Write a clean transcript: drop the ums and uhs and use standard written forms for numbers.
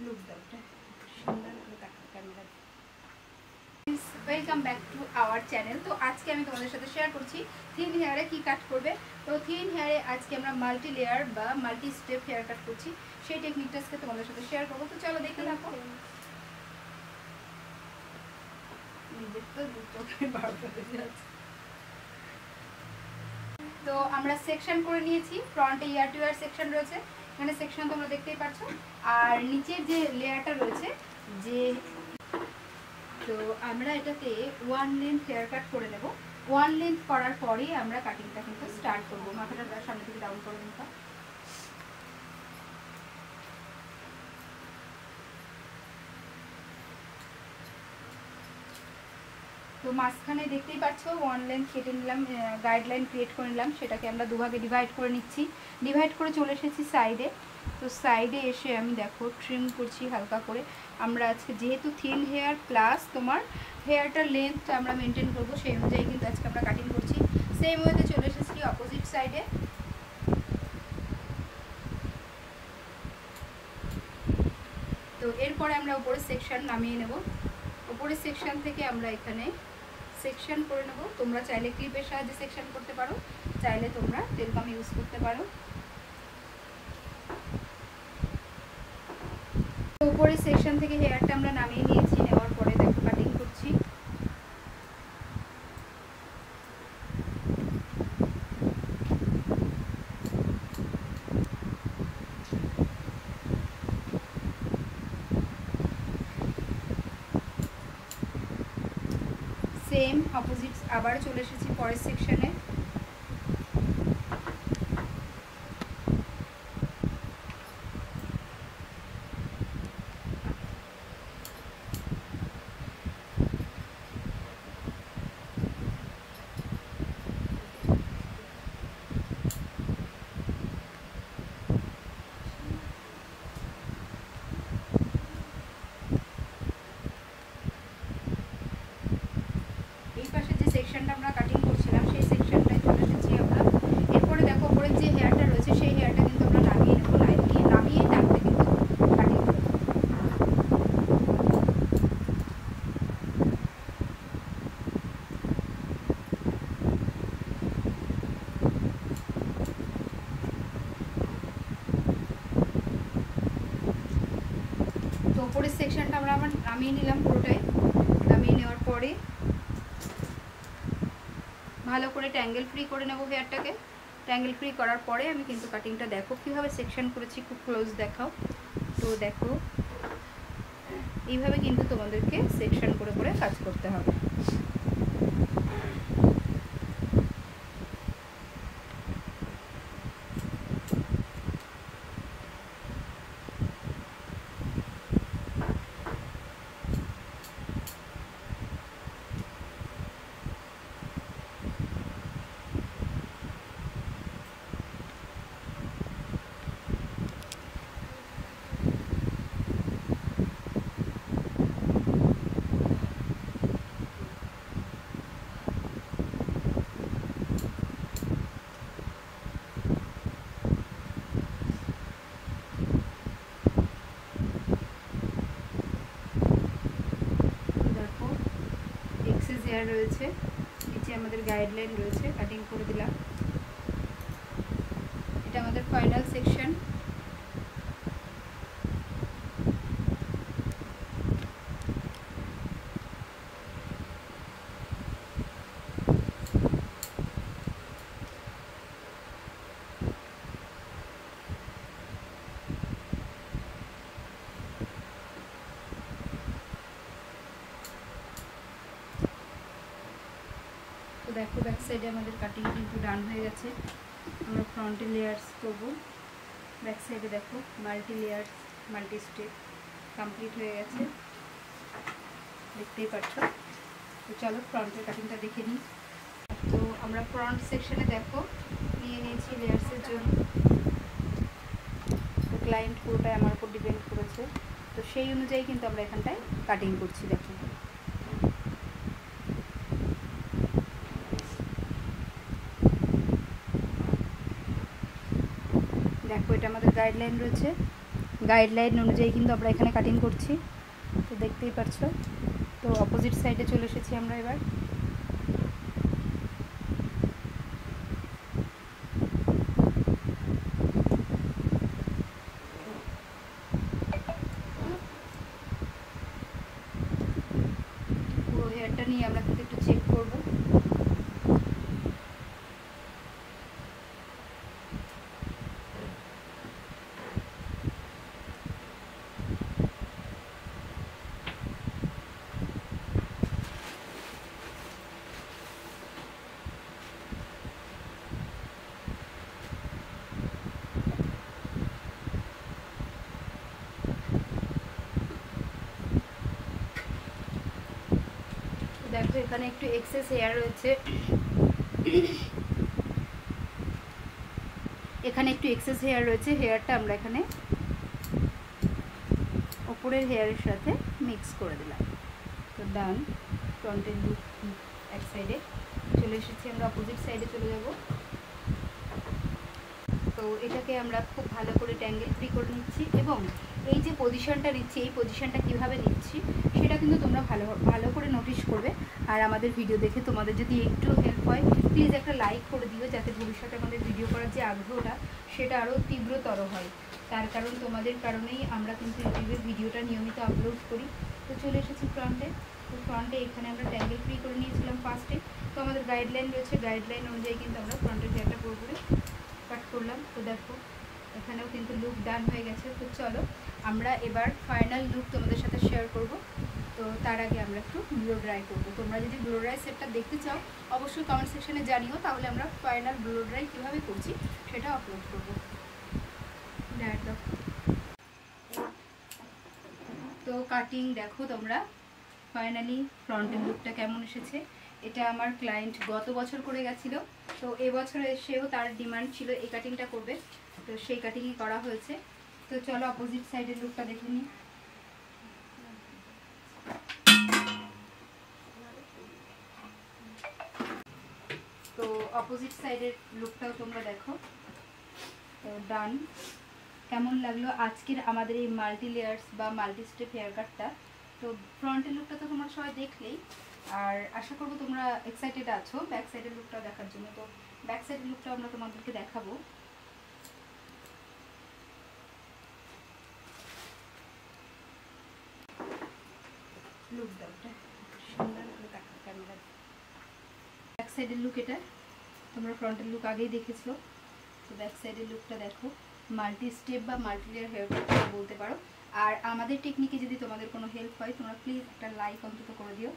Look দাও, সুন্দর করে তাকাও camera. Welcome back to our channel. তো আজকে আমি তোমাদের সাথে শেয়ার করছি থিন হেয়ারে কি কাট করবে। তো থিন হেয়ারে আজকে আমরা মাল্টি লেয়ার বা মাল্টি স্টেপ হেয়ার কাট করছি, সেই টেকনিকটা আজকে তোমাদের সাথে শেয়ার করবো। তো চলো দেখতে থাকো। তো আমরা সেকশন করে নিয়েছি, ফ্রন্টে ইয়ার টু ইয়ার সেকশন রয়েছে, এখানে সেকশন তোমরা দেখতেই পাচ্ছ। আর নিচের যে লেয়ারটা রয়েছে, যে তো আমরা এটাতে ওয়ান লেন্থ হেয়ার কাট করে নেব। ওয়ান লেন্থ করার পরেই আমরা কাটিংটা কিন্তু স্টার্ট করবো। মাথাটা সামনে থেকে ডাউন করে নিতে। তো মাঝখানে দেখতেই পাচ্ছ ওয়ান লেন্থ কেটে নিলাম, গাইডলাইন ক্রিয়েট করে নিলাম, সেটাকে আমরা দুভাগে ডিভাইড করে নিচ্ছি। ডিভাইড করে চলে এসেছি সাইডে। তো সাইডে এসে আমি দেখো ট্রিম করছি হালকা করে। আমরা আজকে যেহেতু থিন হেয়ার প্লাস তোমার হেয়ারটার লেন্থটা আমরা মেনটেন করবো, সেই অনুযায়ী কিন্তু আজকে আমরা কাটিং করছি। সেম ওয়েতে চলে এসেছি অপোজিট সাইডে। তো এরপরে আমরা উপরের সেকশন নামিয়ে নেব। উপরের সেকশন থেকে আমরা এখানে সেকশন করে নেব। তোমরা চাইলে ক্লিপের সাহায্যে সেকশন করতে পারো, চাইলে তোমরা টেলকাম ইউজ করতে পারো। তো উপরের সেকশন থেকে হেয়ারটা আমরা নামিয়ে নিয়েছি, নেওয়ার পরে দেখো কাটিং করছি। সেম অপোজিট আবার চলে এসেছি পরের সেকশনে। এই পাশে যে সেকশনটা আমরা কাটিং করছিলাম সেই সেকশনটায় চলে এসেছি আমরা। এরপরে দেখো উপরের যে হেয়ারটা রয়েছে সেই হেয়ারটা কিন্তু আমরা নামিয়ে নেবো, লাইন দিয়ে নামিয়ে টানতে কিন্তু কাটিং করবো। তো উপরের সেকশনটা আমরা আবার নামিয়ে নিলাম পুরোটাই। নামিয়ে নেওয়ার পরে ভালো করে ট্যাঙ্গেল ফ্রি করে নেব হেয়ারটাকে। ট্যাঙ্গেল ফ্রি করার পরে আমি কিন্তু কাটিংটা দেখো কীভাবে সেকশন করেছি, খুব ক্লোজ দেখাও। তো দেখো এইভাবে কিন্তু তোমাদেরকে সেকশন করে করে কাজ করতে হবে। হেয়ার রয়েছে, নিচে আমাদের গাইডলাইন রয়েছে, কাটিং করে দিলাম। এটা আমাদের ফাইনাল সেকশন। দেখো ব্যাক সাইডে আমাদের কাটিং কিন্তু ডান হয়ে গেছে। আমরা ফ্রন্টে লেয়ার্স করবো, ব্যাক সাইডে দেখো multi layers multi step complete হয়ে গেছে, দেখতেই পাচ্ছ। তো চলো ফ্রন্টের কাটিংটা দেখে নিই। তো আমরা ফ্রন্ট সেকশনে দেখো নিয়ে নিয়েছি লেয়ার্সের জন্য। তো ক্লায়েন্ট পুরোটাই আমার উপর ডিপেন্ড করেছে, তো সেই অনুযায়ী কিন্তু আমরা এখানটায় কাটিং করছি। দেখো দেখো এটা আমাদের গাইডলাইন রয়েছে, গাইডলাইন অনুযায়ী কিন্তু আমরা এখানে কাটিং করছি, তো দেখতেই পাচ্ছো। তো অপোজিট সাইডে চলে এসেছি আমরা এবার। পুরো হেয়ারটা নিয়ে আমরা কিন্তু একটু চেক করবো। দেখো এখানে একটু এক্সেস হেয়ার রয়েছে, এখানে একটু এক্সেস হেয়ার রয়েছে। হেয়ারটা আমরা এখানে ওপরের হেয়ারের সাথে মিক্স করে দিলাম। তো ডান। ফ্রন্টের লুক এক সাইডে চলে এসেছি, আমরা অপোজিট সাইডে চলে যাব। তো এটাকে আমরা খুব ভালো করে ট্যাঙ্গেল ফ্রি করে নিচ্ছি, এবং এই যে পজিশনটা নিচ্ছি, এই পজিশনটা কীভাবে নিচ্ছি সেটা কিন্তু তোমরা ভালো করে নোটিস করবে। আর আমাদের ভিডিও দেখে তোমাদের যদি একটু হেল্প হয়, প্লিজ একটা লাইক করে দিও, যাতে ভবিষ্যতে আমাদের ভিডিও করার যে আগ্রহটা সেটা আরও তীব্রতর হয়। তার কারণ তোমাদের কারণেই আমরা কিন্তু ইউটিউবে ভিডিওটা নিয়মিত আপলোড করি। তো চলে এসেছি ফ্রন্টে। তো ফ্রন্টে এখানে আমরা ট্যাঙ্গেল ফ্রি করে নিয়েছিলাম ফার্স্টে। তো আমাদের গাইডলাইন রয়েছে, গাইডলাইন অনুযায়ী কিন্তু আমরা ফ্রন্টের হেয়ারটা পুরোপুরি কাট করলাম। তো দেখো এখানেও কিন্তু লুক ডান হয়ে গেছে। তো চলো আমরা এবার ফাইনাল লুক তোমাদের সাথে শেয়ার করব। তো তার আগে আমরা একটু ব্লো ড্রাই করবো। তোমরা যদি ব্লো ড্রাই সেটটা দেখতে চাও অবশ্যই কমেন্ট সেকশনে জানিও, তাহলে আমরা ফাইনাল ব্লো ড্রাই কীভাবে করছি সেটা আপলোড করবো। তো কাটিং দেখো তোমরা, ফাইনালি ফ্রন্টের লুকটা কেমন এসেছে। এটা আমার ক্লায়েন্ট গত বছর করে গেছিলো, তো এবছর এসেও তার ডিমান্ড ছিল এই কাটিংটা করবে, তো সেই কাটিংই করা হয়েছে। তো চলো অপোজিট সাইডের লুকটা দেখে নিই। তো অপোজিট সাইডের লুকটাও তোমরা দেখো। তো ডান। কেমন লাগলো আজকের আমাদের এই মাল্টি লেয়ার্স বা মাল্টি স্টেপ হেয়ার কাটটা। তো ফ্রন্টের লুকটা তো তোমরা সবাই দেখলেই, আর আশা করবো তোমরা এক্সাইটেড আছো ব্যাক সাইডের লুকটা দেখার জন্য। তো ব্যাক সাইডের লুকটা আমরা তোমাদেরকে দেখাবো। লুক দাও, সুন্দর করে দেখা ক্যামেরা। ব্যাক সাইডের লুক এটা, তোমরা ফ্রন্টের লুক আগেই দেখেছো। তো ব্যাক সাইডের লুকটা দেখো, মাল্টি স্টেপ বা মাল্টি লেয়ার হেয়ার কাট বলতে পারো। আর আমাদের টেকনিকে যদি তোমাদের কোনো হেল্প হয়, তোমরা প্লিজ একটা লাইক অন্তত করে দিও।